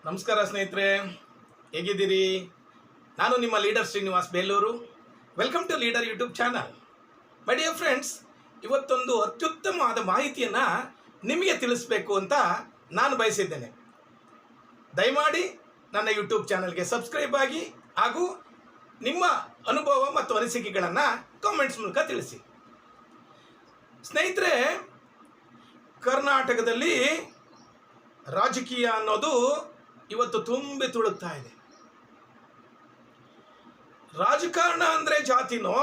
ನಮಸ್ಕಾರ ಸ್ನೇಹಿತರೆ, ಹೇಗಿದ್ದೀರಿ? ನಾನು ನಿಮ್ಮ leader Srinivas Belur. Welcome to leader YouTube channel. My dear friends, ಇವತ್ತೊಂದು ಅತ್ಯುತ್ತಮವಾದ ಮಾಹಿತಿಯನ್ನು ನಿಮಗೆ ತಿಳಿಸಬೇಕು ಅಂತ ನಾನು ಬಯಸಿದ್ದೇನೆ. ದಯಮಾಡಿ ನನ್ನ ಯೂಟ್ಯೂಬ್ ಚಾನಲ್ಗೆ ಸಬ್ಸ್ಕ್ರೈಬ್ ಆಗಿ ಹಾಗೂ ನಿಮ್ಮ ಅನುಭವ ಮತ್ತು ಅನಿಸಿಕೆಗಳನ್ನು ಕಾಮೆಂಟ್ಸ್ ಮೂಲಕ ತಿಳಿಸಿ. ಸ್ನೇಹಿತರೆ, ಕರ್ನಾಟಕದಲ್ಲಿ ರಾಜಕೀಯ ಅನ್ನೋದು ಇವತ್ತು ತುಂಬಿ ತುಳುಕ್ತಾ ಇದೆ. ರಾಜಕಾರಣ ಅಂದರೆ ಜಾತಿನೋ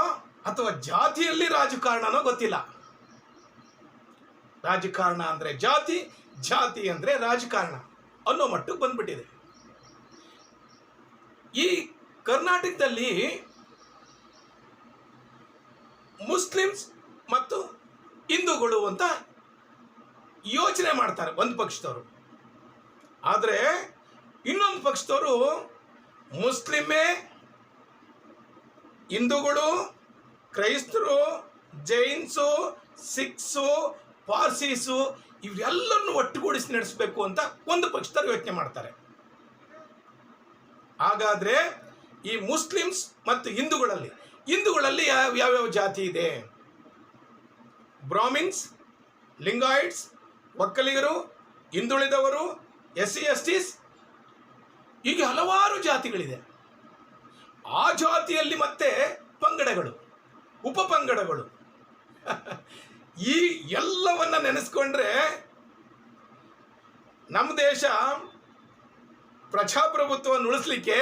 ಅಥವಾ ಜಾತಿಯಲ್ಲಿ ರಾಜಕಾರಣನೋ ಗೊತ್ತಿಲ್ಲ. ರಾಜಕಾರಣ ಅಂದರೆ ಜಾತಿ, ಜಾತಿ ಅಂದರೆ ರಾಜಕಾರಣ ಅನ್ನೋ ಮಟ್ಟಕ್ಕೆ ಬಂದ್ಬಿಟ್ಟಿದೆ. ಈ ಕರ್ನಾಟಕದಲ್ಲಿ ಮುಸ್ಲಿಮ್ಸ್ ಮತ್ತು ಹಿಂದೂಗಳು ಅಂತ ಯೋಚನೆ ಮಾಡ್ತಾರೆ ಒಂದು ಪಕ್ಷದವರು. ಆದರೆ ಇನ್ನೊಂದು ಪಕ್ಷದವರು ಮುಸ್ಲಿಮೇ, ಹಿಂದೂಗಳು, ಕ್ರೈಸ್ತರು, ಜೈನ್ಸು, ಸಿಖ್ಸು, ಪಾರ್ಸೀಸು ಇವೆಲ್ಲರನ್ನು ಒಟ್ಟುಗೂಡಿಸಿ ನಡೆಸಬೇಕು ಅಂತ ಒಂದು ಪಕ್ಷದವರು ಯೋಚನೆ ಮಾಡ್ತಾರೆ. ಹಾಗಾದರೆ ಈ ಮುಸ್ಲಿಮ್ಸ್ ಮತ್ತು ಹಿಂದೂಗಳಲ್ಲಿ ಯಾವ್ಯಾವ ಜಾತಿ ಇದೆ? ಬ್ರಾಹ್ಮಿನ್ಸ್, ಲಿಂಗಾಯಿಟ್ಸ್, ಒಕ್ಕಲಿಗರು, ಹಿಂದುಳಿದವರು, SC/STs ಹೀಗೆ ಹಲವಾರು ಜಾತಿಗಳಿದೆ. ಆ ಜಾತಿಯಲ್ಲಿ ಮತ್ತೆ ಪಂಗಡಗಳು, ಉಪಪಂಗಡಗಳು. ಈ ಎಲ್ಲವನ್ನ ನೆನೆಸ್ಕೊಂಡ್ರೆ ನಮ್ಮ ದೇಶ ಪ್ರಜಾಪ್ರಭುತ್ವವನ್ನು ಉಳಿಸ್ಲಿಕ್ಕೆ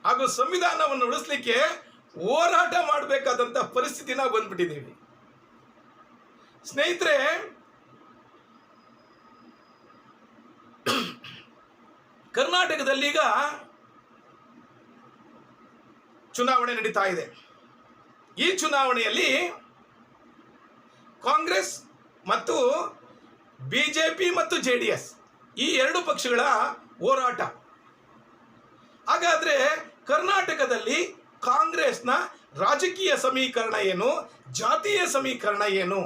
ಹಾಗೂ ಸಂವಿಧಾನವನ್ನು ಉಳಿಸ್ಲಿಕ್ಕೆ ಹೋರಾಟ ಮಾಡಬೇಕಾದಂಥ ಪರಿಸ್ಥಿತಿ ನಾವು ಬಂದ್ಬಿಟ್ಟಿದ್ದೀವಿ. ಸ್ನೇಹಿತರೆ, ಕರ್ನಾಟಕದಲ್ಲಿ ಈಗ ಚುನಾವಣೆ ನಡೀತಾ ಇದೆ. ಈ ಚುನಾವಣೆಯಲ್ಲಿ ಕಾಂಗ್ರೆಸ್ ಮತ್ತು BJP ಮತ್ತು JDS ಈ ಎರಡು ಪಕ್ಷಗಳ ಹೋರಾಟ. ಹಾಗಾದರೆ ಕರ್ನಾಟಕದಲ್ಲಿ ಕಾಂಗ್ರೆಸ್ನ ರಾಜಕೀಯ ಸಮೀಕರಣ ಏನು, ಜಾತೀಯ ಸಮೀಕರಣ ಏನು,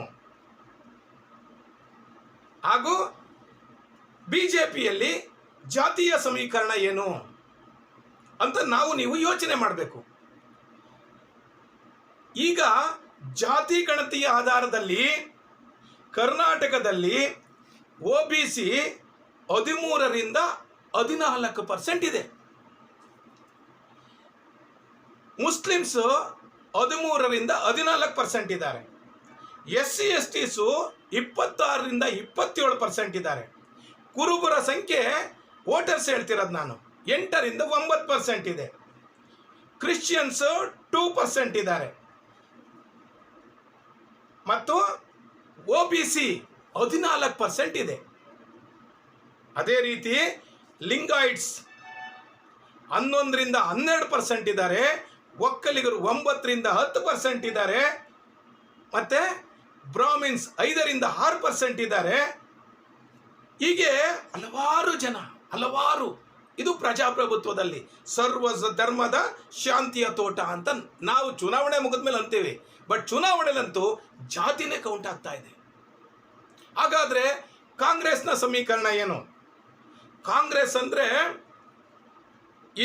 ಹಾಗೂ BJPಯಲ್ಲಿ ಜಾತೀಯ ಸಮೀಕರಣ ಏನು ಅಂತ ನೀವು ಯೋಚನೆ ಮಾಡಬೇಕು. ಈಗ ಜಾತಿ ಗಣತಿಯ ಆಧಾರದಲ್ಲಿ ಕರ್ನಾಟಕದಲ್ಲಿ OBC 13ರಿಂದ 14% ಇದೆ, ಮುಸ್ಲಿಮ್ಸ್ 13ರಿಂದ 14% ಇದ್ದಾರೆ, SC/STs 26ರಿಂದ 27% ಇದ್ದಾರೆ. ಕುರುಬರ ಸಂಖ್ಯೆ ವೋಟರ್ಸ್ ಹೇಳ್ತಿರೋದು ನಾನು 8ರಿಂದ 9% ಇದೆ. ಕ್ರಿಶ್ಚಿಯನ್ಸ್ 2% ಇದ್ದಾರೆ ಮತ್ತು OBC 14% ಇದೆ. ಅದೇ ರೀತಿ ಲಿಂಗಾಯಿಟ್ಸ್ 11ರಿಂದ 12% ಇದ್ದಾರೆ, ಒಕ್ಕಲಿಗರು 9ರಿಂದ 10% ಇದ್ದಾರೆ, ಮತ್ತೆ ಬ್ರಾಹ್ಮಿನ್ಸ್ 5ರಿಂದ 6% ಇದ್ದಾರೆ. ಹೀಗೆ ಹಲವಾರು ಇದು ಪ್ರಜಾಪ್ರಭುತ್ವದಲ್ಲಿ ಸರ್ವ ಧರ್ಮದ ಶಾಂತಿಯ ತೋಟ ಅಂತ ನಾವು ಚುನಾವಣೆ ಮುಗಿದ ಮೇಲೆ ಅಂತೀವಿ. ಬಟ್ ಚುನಾವಣೆಲಂತೂ ಜಾತಿನೇ ಕೌಂಟ್ ಆಗ್ತಾ ಇದೆ. ಹಾಗಾದರೆ ಕಾಂಗ್ರೆಸ್ನ ಸಮೀಕರಣ ಏನು? ಕಾಂಗ್ರೆಸ್ ಅಂದರೆ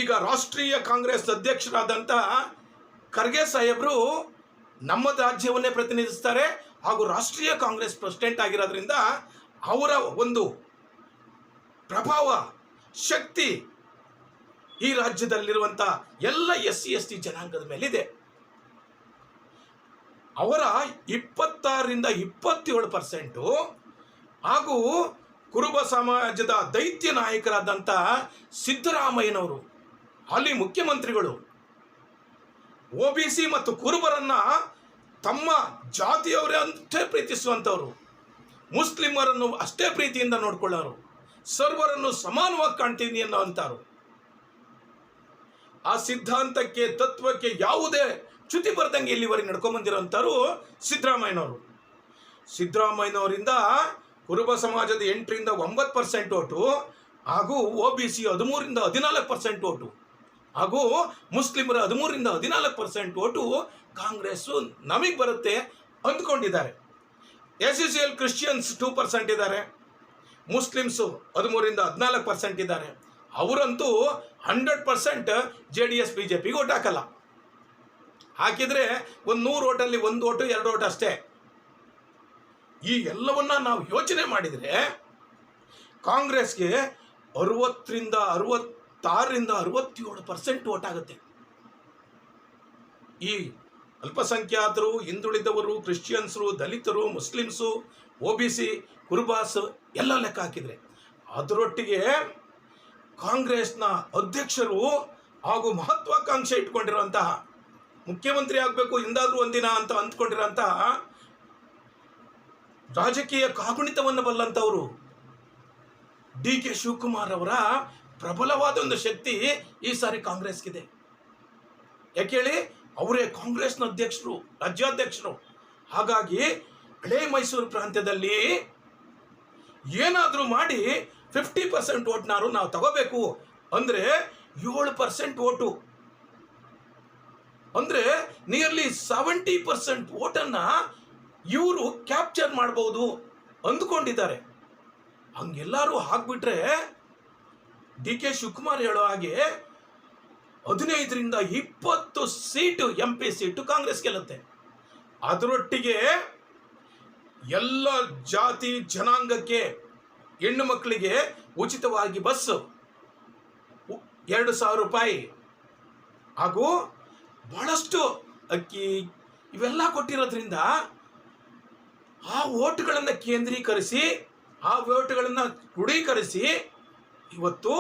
ಈಗ ರಾಷ್ಟ್ರೀಯ ಕಾಂಗ್ರೆಸ್ ಅಧ್ಯಕ್ಷರಾದಂಥ ಖರ್ಗೆ ಸಾಹೇಬರು ನಮ್ಮ ರಾಜ್ಯವನ್ನೇ ಪ್ರತಿನಿಧಿಸ್ತಾರೆ ಹಾಗೂ ರಾಷ್ಟ್ರೀಯ ಕಾಂಗ್ರೆಸ್ ಪ್ರೆಸಿಡೆಂಟ್ ಆಗಿರೋದ್ರಿಂದ ಅವರ ಒಂದು ಪ್ರಭಾವ, ಶಕ್ತಿ ಈ ರಾಜ್ಯದಲ್ಲಿರುವಂಥ ಎಲ್ಲ SC/ST ಜನಾಂಗದ ಮೇಲಿದೆ. ಅವರ 26ರಿಂದ 27% ಹಾಗೂ ಕುರುಬ ಸಮಾಜದ ದೈತ್ಯ ನಾಯಕರಾದಂಥ ಸಿದ್ದರಾಮಯ್ಯನವರು ಅಲ್ಲಿ ಮುಖ್ಯಮಂತ್ರಿಗಳು OBC ಮತ್ತು ಕುರುಬರನ್ನು ತಮ್ಮ ಜಾತಿಯವರೇ ಅಷ್ಟೇ ಪ್ರೀತಿಸುವಂಥವ್ರು, ಮುಸ್ಲಿಮರನ್ನು ಅಷ್ಟೇ ಪ್ರೀತಿಯಿಂದ ನೋಡ್ಕೊಳ್ಳೋರು, ಸರ್ವರನ್ನು ಸಮಾನವಾಗಿ ಕಾಣ್ತೀನಿ ಅನ್ನೋವಂಥವ್ರು. ಆ ಸಿದ್ಧಾಂತಕ್ಕೆ, ತತ್ವಕ್ಕೆ ಯಾವುದೇ ಚ್ಯುತಿ ಬರ್ದಂಗೆ ಇಲ್ಲಿವರೆಗೆ ನಡ್ಕೊಂಬಂದಿರೋಂಥವ್ರು ಸಿದ್ದರಾಮಯ್ಯನವರಿಂದ ಕುರುಬ ಸಮಾಜದ 8ರಿಂದ 9% ಓಟು ಹಾಗೂ OBC 13ರಿಂದ 14% ಓಟು ಹಾಗೂ ಮುಸ್ಲಿಮರ 13ರಿಂದ 14% ಓಟು ಕಾಂಗ್ರೆಸ್ಸು ನಮಗೆ ಬರುತ್ತೆ ಅಂದ್ಕೊಂಡಿದ್ದಾರೆ. SCCL ಕ್ರಿಶ್ಚಿಯನ್ಸ್ 2% ಇದ್ದಾರೆ, ಮುಸ್ಲಿಮ್ಸು 13-14% ಇದ್ದಾರೆ. ಅವರಂತೂ 100% JDS BJPಗೆ ಓಟ್ ಹಾಕಲ್ಲ. ಹಾಕಿದರೆ ಒಂದು 100 ಓಟಲ್ಲಿ 1 ಓಟು 2 ಓಟು ಅಷ್ಟೇ. ಈ ಎಲ್ಲವನ್ನ ನಾವು ಯೋಚನೆ ಮಾಡಿದರೆ ಕಾಂಗ್ರೆಸ್ಗೆ 66-67% ಓಟ್ ಆಗುತ್ತೆ. ಈ ಅಲ್ಪಸಂಖ್ಯಾತರು, ಹಿಂದುಳಿದವರು, ಕ್ರಿಶ್ಚಿಯನ್ಸರು, ದಲಿತರು, ಮುಸ್ಲಿಮ್ಸು, OBC, ಕುರುಬಾಸ್ ಎಲ್ಲ ಲೆಕ್ಕ ಹಾಕಿದರೆ ಅದರೊಟ್ಟಿಗೆ ಕಾಂಗ್ರೆಸ್ನ ಅಧ್ಯಕ್ಷರು ಹಾಗೂ ಮಹತ್ವಾಕಾಂಕ್ಷೆ ಇಟ್ಕೊಂಡಿರುವಂತಹ ಮುಖ್ಯಮಂತ್ರಿ ಆಗಬೇಕು ಎಂದಾದರೂ ಒಂದಿನ ಅಂತ ಅಂದ್ಕೊಂಡಿರೋಂತಹ ರಾಜಕೀಯ ಕಾಗುಣಿತವನ್ನು ಬಲ್ಲಂಥವರು DK ಶಿವಕುಮಾರ್ ಅವರ ಪ್ರಬಲವಾದ ಒಂದು ಶಕ್ತಿ ಈ ಸಾರಿ ಕಾಂಗ್ರೆಸ್ಗಿದೆ. ಯಾಕೆ ಹೇಳಿ, ಅವರೇ ಕಾಂಗ್ರೆಸ್ನ ಅಧ್ಯಕ್ಷರು, ರಾಜ್ಯಾಧ್ಯಕ್ಷರು. ಹಾಗಾಗಿ ಹಳೆ ಮೈಸೂರು ಪ್ರಾಂತ್ಯದಲ್ಲಿ ಏನಾದರೂ ಮಾಡಿ 50% ಓಟ್ನಾರು ನಾವು ತಗೋಬೇಕು ಅಂದರೆ 7% ಓಟು ಅಂದರೆ ನಿಯರ್ಲಿ 70% ಓಟನ್ನು ಇವರು ಕ್ಯಾಪ್ಚರ್ ಮಾಡಬಹುದು ಅಂದ್ಕೊಂಡಿದ್ದಾರೆ. ಹಂಗೆಲ್ಲರೂ ಹಾಕ್ಬಿಟ್ರೆ DK ಶಿವಕುಮಾರ್ ಹೇಳೋ ಹಾಗೆ 15-20 ಸೀಟು MP ಸೀಟು ಕಾಂಗ್ರೆಸ್ ಗೆಲ್ಲುತ್ತೆ. ಅದರೊಟ್ಟಿಗೆ ಎಲ್ಲ ಜಾತಿ ಜನಾಂಗಕ್ಕೆ ಹೆಣ್ಣು ಮಕ್ಕಳಿಗೆ ಉಚಿತವಾಗಿ ಬಸ್ಸು 2,000 ರೂಪಾಯಿ ಹಾಗೂ ಬಹಳಷ್ಟು ಅಕ್ಕಿ ಇವೆಲ್ಲ ಕೊಟ್ಟಿರೋದ್ರಿಂದ ಆ ಓಟ್ಗಳನ್ನು ಕೇಂದ್ರೀಕರಿಸಿ, ಆ ಓಟ್ಗಳನ್ನು ಕ್ರೋಢೀಕರಿಸಿ ಇವತ್ತು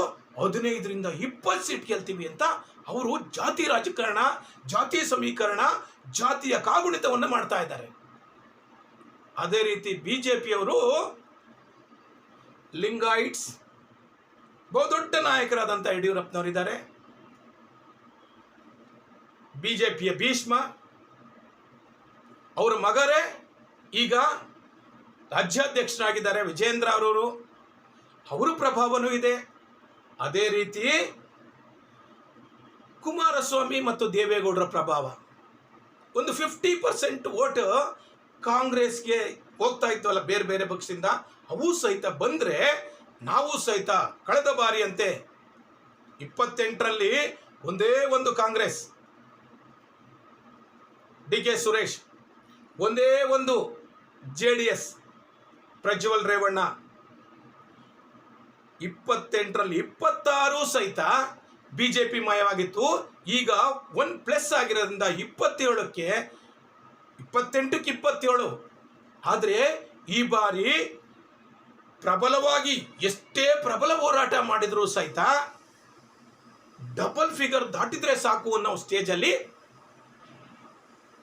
15-20 ಸೀಟ್ ಗೆಲ್ತೀವಿ ಅಂತ ಅವರು ಜಾತಿ ರಾಜಕಾರಣ, ಜಾತಿ ಸಮೀಕರಣ, ಜಾತಿಯ ಕಾಗುಣಿತವನ್ನು ಮಾಡ್ತಾ ಇದ್ದಾರೆ. ಅದೇ ರೀತಿ BJPಯವರು ಲಿಂಗಾಯಿಟ್ಸ್ ಬಹುದೊಡ್ಡ ನಾಯಕರಾದಂಥ ಯಡಿಯೂರಪ್ಪನವರಿದ್ದಾರೆ. BJPಯ ಭೀಷ್ಮ ಅವರ ಮಗರೇ ಈಗ ರಾಜ್ಯಾಧ್ಯಕ್ಷರಾಗಿದ್ದಾರೆ ವಿಜೇಂದ್ರ ಅವರು. ಅವರ ಪ್ರಭಾವನೂ ಇದೆ. ಅದೇ ರೀತಿ ಕುಮಾರಸ್ವಾಮಿ ಮತ್ತು ದೇವೇಗೌಡರ ಪ್ರಭಾವ ಒಂದು 50% ಓಟ್ ಕಾಂಗ್ರೆಸ್ಗೆ ಹೋಗ್ತಾ ಇತ್ತು ಬೇರೆ ಬೇರೆ ಪಕ್ಷದಿಂದ. ಅವು ಸಹಿತ ಬಂದರೆ ನಾವು ಸಹಿತ ಕಳೆದ ಬಾರಿಯಂತೆ 28ರಲ್ಲಿ ಒಂದೇ ಒಂದು ಕಾಂಗ್ರೆಸ್, DK ಸುರೇಶ್, ಒಂದೇ ಒಂದು JDS ಪ್ರಜ್ವಲ್ ರೇವಣ್ಣ, 28ರಲ್ಲಿ 26 ಸಹಿತ BJP ಮಯವಾಗಿತ್ತು. ಈಗ 1+ ಆಗಿರೋದ್ರಿಂದ 27ಕ್ಕೆ 28ಕ್ಕೆ 27. ಆದರೆ ಈ ಬಾರಿ ಪ್ರಬಲವಾಗಿ ಎಷ್ಟೇ ಪ್ರಬಲ ಹೋರಾಟ ಮಾಡಿದರೂ ಸಹಿತ ಡಬಲ್ ಫಿಗರ್ ದಾಟಿದ್ರೆ ಸಾಕು ಅನ್ನೋ ಸ್ಟೇಜಲ್ಲಿ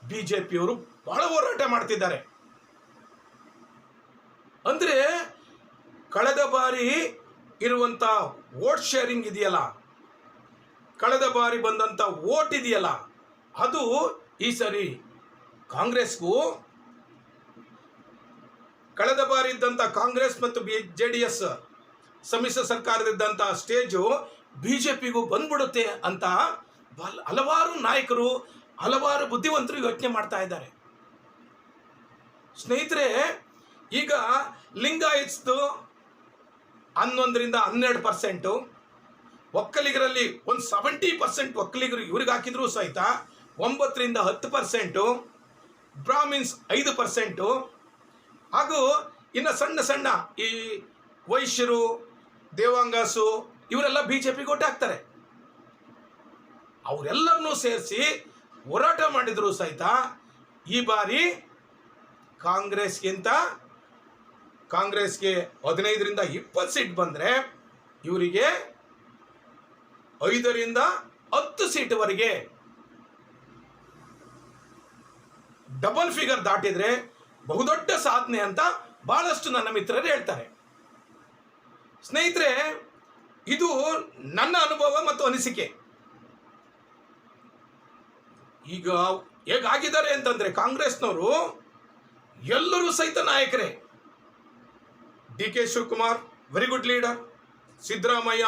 BJPಯವರು ಬಹಳ ಹೋರಾಟ ಮಾಡ್ತಿದ್ದಾರೆ. ಅಂದರೆ ಕಳೆದ ಬಾರಿ ಇರುವಂಥ ವೋಟ್ ಶೇರಿಂಗ್ ಇದೆಯಲ್ಲ, ಕಳೆದ ಬಾರಿ ಬಂದಂಥ ವೋಟ್ ಇದೆಯಲ್ಲ, ಅದು ಈ ಸರಿ ಕಾಂಗ್ರೆಸ್ಗೂ, ಕಳೆದ ಬಾರಿ ಇದ್ದಂಥ ಕಾಂಗ್ರೆಸ್ ಮತ್ತು JDS ಸಮ್ಮಿಶ್ರ ಸರ್ಕಾರದಿದ್ದಂಥ ಸ್ಟೇಜು BJPಗೂ ಬಂದ್ಬಿಡುತ್ತೆ ಅಂತ ಹಲವಾರು ನಾಯಕರು, ಹಲವಾರು ಬುದ್ಧಿವಂತರು ಯೋಚನೆ ಮಾಡ್ತಾ ಇದ್ದಾರೆ. ಸ್ನೇಹಿತರೆ, ಈಗ ಲಿಂಗಾಯತ್ಸ್ದು 11-12%, ಒಕ್ಕಲಿಗರಲ್ಲಿ ಒಂದು 70% ಒಕ್ಕಲಿಗರು ಇವ್ರಿಗೆ ಹಾಕಿದ್ರು ಸಹಿತ 9-10%, ಬ್ರಾಹ್ಮಿನ್ಸ್ 5%, ಹಾಗೂ ಇನ್ನು ಸಣ್ಣ ಸಣ್ಣ ಈ ವೈಶ್ಯರು, ದೇವಾಂಗಸು ಇವರೆಲ್ಲ BJPಗೆ ಓಟ್ ಹಾಕ್ತಾರೆ. ಅವರೆಲ್ಲರನ್ನೂ ಸೇರಿಸಿ ಹೋರಾಟ ಮಾಡಿದ್ರು ಸಹಿತ ಈ ಬಾರಿ ಕಾಂಗ್ರೆಸ್ಗೆ 15-20 ಸೀಟ್ ಬಂದರೆ ಇವರಿಗೆ 5-10 ಸೀಟ್ವರೆಗೆ ಡಬಲ್ ಫಿಗರ್ ದಾಟಿದ್ರೆ ಬಹುದೊಡ್ಡ ಸಾಧನೆ ಅಂತ ಬಹಳಷ್ಟು ನನ್ನ ಮಿತ್ರರು ಹೇಳ್ತಾರೆ. ಸ್ನೇಹಿತರೆ, ಇದು ನನ್ನ ಅನುಭವ ಮತ್ತು ಅನಿಸಿಕೆ. ಈಗ ಹೇಗಾಗಿದ್ದಾರೆ ಅಂತಂದ್ರೆ ಕಾಂಗ್ರೆಸ್ನವರು ಎಲ್ಲರೂ ಸಹಿತ ನಾಯಕರೇ. DK Shivakumar very good leader, Siddaramaiah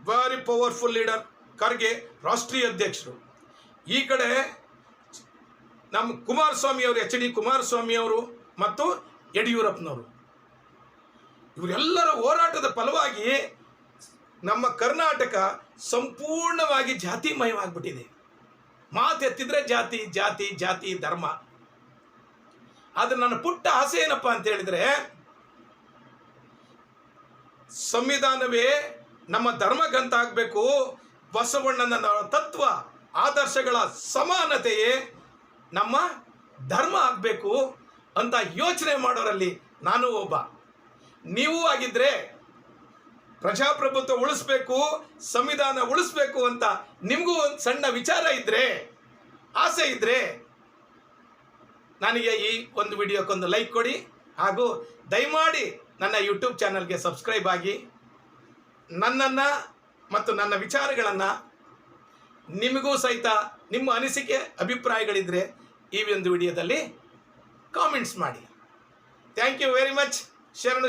very powerful leader, Kharge ರಾಷ್ಟ್ರೀಯ ಅಧ್ಯಕ್ಷರು. ಈ ಕಡೆ ನಮ್ಮ ಕುಮಾರಸ್ವಾಮಿ ಅವರು, HD ಕುಮಾರಸ್ವಾಮಿ ಅವರು ಮತ್ತು ಯಡಿಯೂರಪ್ಪನವರು. ಇವರೆಲ್ಲರ ಹೋರಾಟದ ಫಲವಾಗಿ ನಮ್ಮ ಕರ್ನಾಟಕ ಸಂಪೂರ್ಣವಾಗಿ ಜಾತಿಮಯವಾಗಿಬಿಟ್ಟಿದೆ. ಮಾತೆತ್ತಿದ್ರೆ ಜಾತಿ ಜಾತಿ ಜಾತಿ ಧರ್ಮ. ಆದರೆ ನನ್ನ ಪುಟ್ಟ ಆಸೆ ಏನಪ್ಪ ಅಂತ ಹೇಳಿದರೆ, ಸಂವಿಧಾನವೇ ನಮ್ಮ ಧರ್ಮಗ್ರಂಥ ಆಗಬೇಕು, ಬಸವಣ್ಣನ ತತ್ವ ಆದರ್ಶಗಳ ಸಮಾನತೆಯೇ ನಮ್ಮ ಧರ್ಮ ಆಗಬೇಕು ಅಂತ ಯೋಚನೆ ಮಾಡೋರಲ್ಲಿ ನಾನು ಒಬ್ಬ. ನೀವು ಆಗಿದ್ದರೆ ಪ್ರಜಾಪ್ರಭುತ್ವ ಉಳಿಸ್ಬೇಕು, ಸಂವಿಧಾನ ಉಳಿಸ್ಬೇಕು ಅಂತ ನಿಮಗೂ ಒಂದು ಸಣ್ಣ ವಿಚಾರ ಇದ್ದರೆ, ಆಸೆ ಇದ್ದರೆ, ನನಗೆ ಈ ಒಂದು ವಿಡಿಯೋಕ್ಕೊಂದು ಲೈಕ್ ಕೊಡಿ. ಹಾಗೂ ದಯಮಾಡಿ ನನ್ನ ಯೂಟ್ಯೂಬ್ ಚಾನಲ್ಗೆ ಸಬ್ಸ್ಕ್ರೈಬ್ ಆಗಿ ನನ್ನನ್ನು ಮತ್ತು ನನ್ನ ವಿಚಾರಗಳನ್ನು ನಿಮಗೂ ಸಹಿತ ನಿಮ್ಮ ಅನಿಸಿಕೆ ಅಭಿಪ್ರಾಯಗಳಿದ್ದರೆ ಈ ಒಂದು ವಿಡಿಯೋದಲ್ಲಿ ಕಾಮೆಂಟ್ಸ್ ಮಾಡಿ. Thank you very much.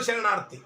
ಶರಣಾರ್ಥಿ.